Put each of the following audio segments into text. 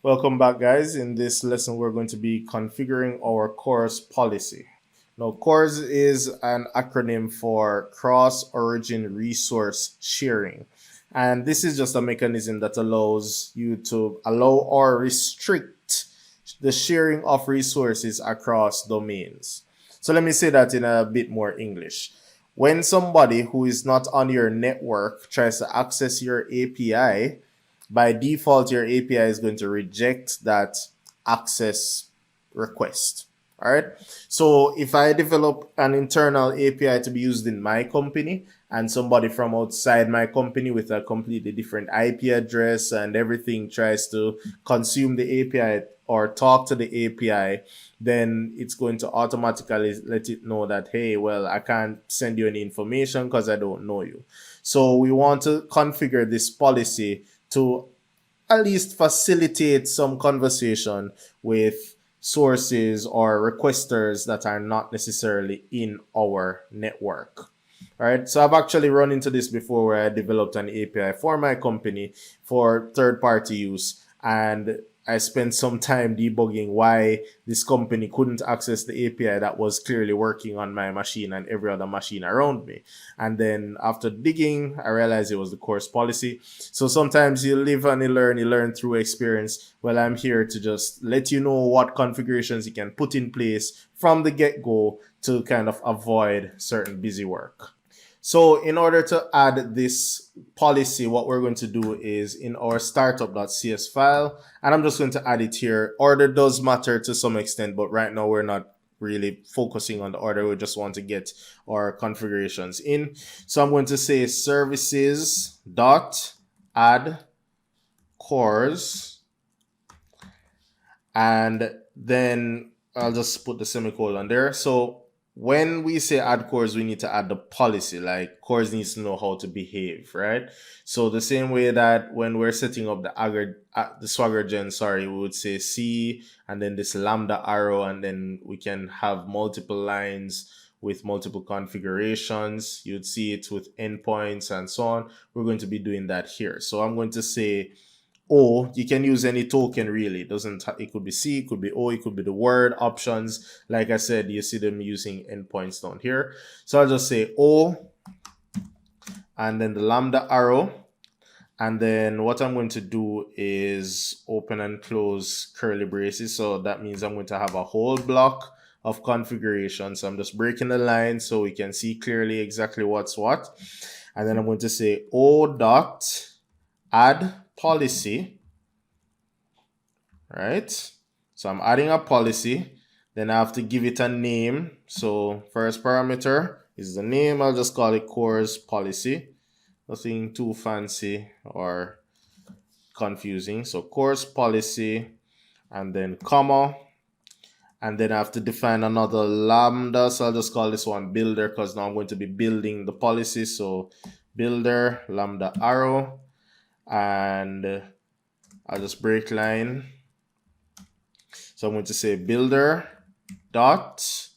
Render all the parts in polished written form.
Welcome back, guys. In this lesson, we're going to be configuring our CORS policy. Now, CORS is an acronym for Cross Origin Resource Sharing. And this is just a mechanism that allows you to allow or restrict the sharing of resources across domains. So let me say that in a bit more English. When somebody who is not on your network tries to access your API, by default, your API is going to reject that access request. All right. So if I develop an internal API to be used in my company and somebody from outside my company with a completely different IP address and everything tries to consume the API or talk to the API, then it's going to automatically let it know that, hey, well, I can't send you any information because I don't know you. So we want to configure this policy to at least facilitate some conversation with sources or requesters that are not necessarily in our network. All right, so I've actually run into this before where I developed an API for my company for third party use, and I spent some time debugging why this company couldn't access the API that was clearly working on my machine and every other machine around me. And then after digging, I realized it was the CORS policy. So sometimes you live and you learn through experience. Well, I'm here to just let you know what configurations you can put in place from the get-go to kind of avoid certain busy work. So in order to add this policy, what we're going to do is in our startup.cs file, and I'm just going to add it here. Order does matter to some extent, but right now we're not really focusing on the order. We just want to get our configurations in. So I'm going to say services dot add cores, and then I'll just put the semicolon there. So when we say add cores, we need to add the policy. Like cores needs to know how to behave, right? So the same way that when we're setting up the Swagger gen, we would say C and then this lambda arrow, and then we can have multiple lines with multiple configurations. You'd see it with endpoints and so on. We're going to be doing that here. So I'm going to say O. You can use any token really. It could be C, it could be O, it could be the word options. Like I said, you see them using endpoints down here. So I'll just say O and then the lambda arrow. And then what I'm going to do is open and close curly braces. So that means I'm going to have a whole block of configuration. So I'm just breaking the line so we can see clearly exactly what's what. And then I'm going to say O dot add policy, right? So I'm adding a policy, then I have to give it a name. So first parameter is the name. I'll just call it CORS policy. Nothing too fancy or confusing. So CORS policy, and then comma, and then I have to define another lambda. So I'll just call this one builder because now I'm going to be building the policy. So builder lambda arrow, and I'll just break line. So I'm going to say builder dot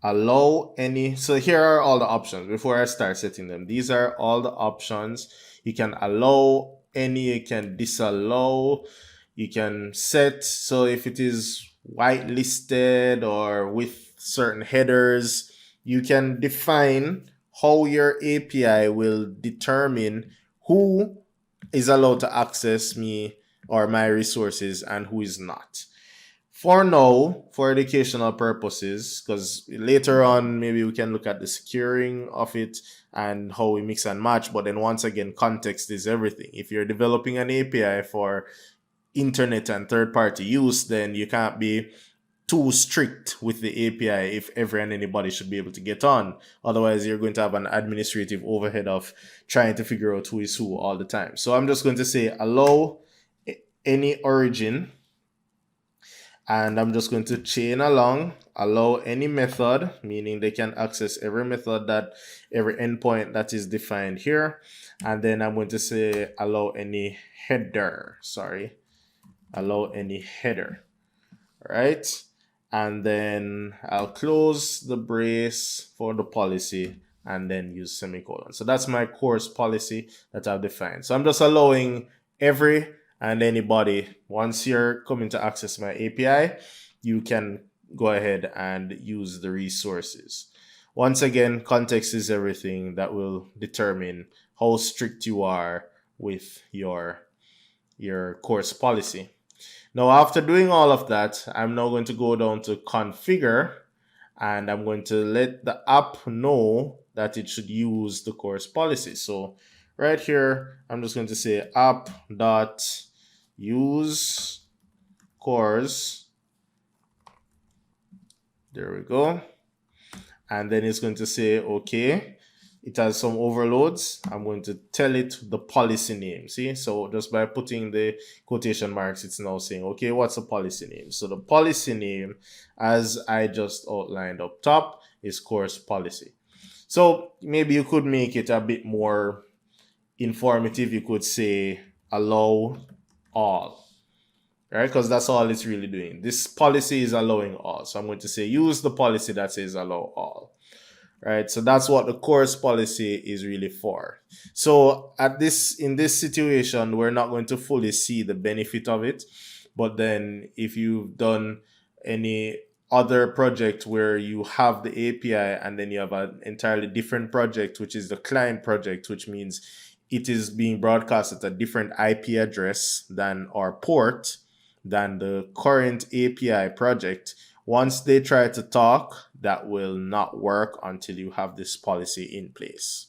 allow any. So here are all the options before I start setting them. These are all the options. You can allow any, you can disallow, you can set. So if it is whitelisted or with certain headers, you can define how your API will determine who is allowed to access me or my resources and who is not. For now, for educational purposes, because later on maybe we can look at the securing of it and how we mix and match. But then once again, context is everything. If you're developing an API for internet and third-party use, then you can't be too strict with the API if ever and anybody should be able to get on. Otherwise, you're going to have an administrative overhead of trying to figure out who is who all the time. So I'm just going to say allow any origin, and I'm just going to chain along, allow any method, meaning they can access every method every endpoint that is defined here. And then I'm going to say allow any header, allow any header, right? And then I'll close the brace for the policy and then use semicolon. So that's my CORS policy that I've defined. So I'm just allowing every And anybody, once you're coming to access my API, you can go ahead and use the resources. Once again, context is everything. That will determine how strict you are with your course policy. Now, after doing all of that, I'm now going to go down to configure, and I'm going to let the app know that it should use the course policy. So right here, I'm just going to say app.use course. There we go. And then it's going to say, okay, it has some overloads. I'm going to tell it the policy name. See, so just by putting the quotation marks, it's now saying, okay, what's the policy name? So the policy name, as I just outlined up top, is course policy. So maybe you could make it a bit more informative. You could say allow all, right? Because that's all it's really doing. This policy is allowing all. So I'm going to say use the policy that says allow all, right? So that's what the course policy is really for. So in this situation, we're not going to fully see the benefit of it. But then if you've done any other project where you have the API and then you have an entirely different project, which is the client project, which means it is being broadcast at a different IP address than our port, than the current API project, once they try to talk, that will not work until you have this policy in place.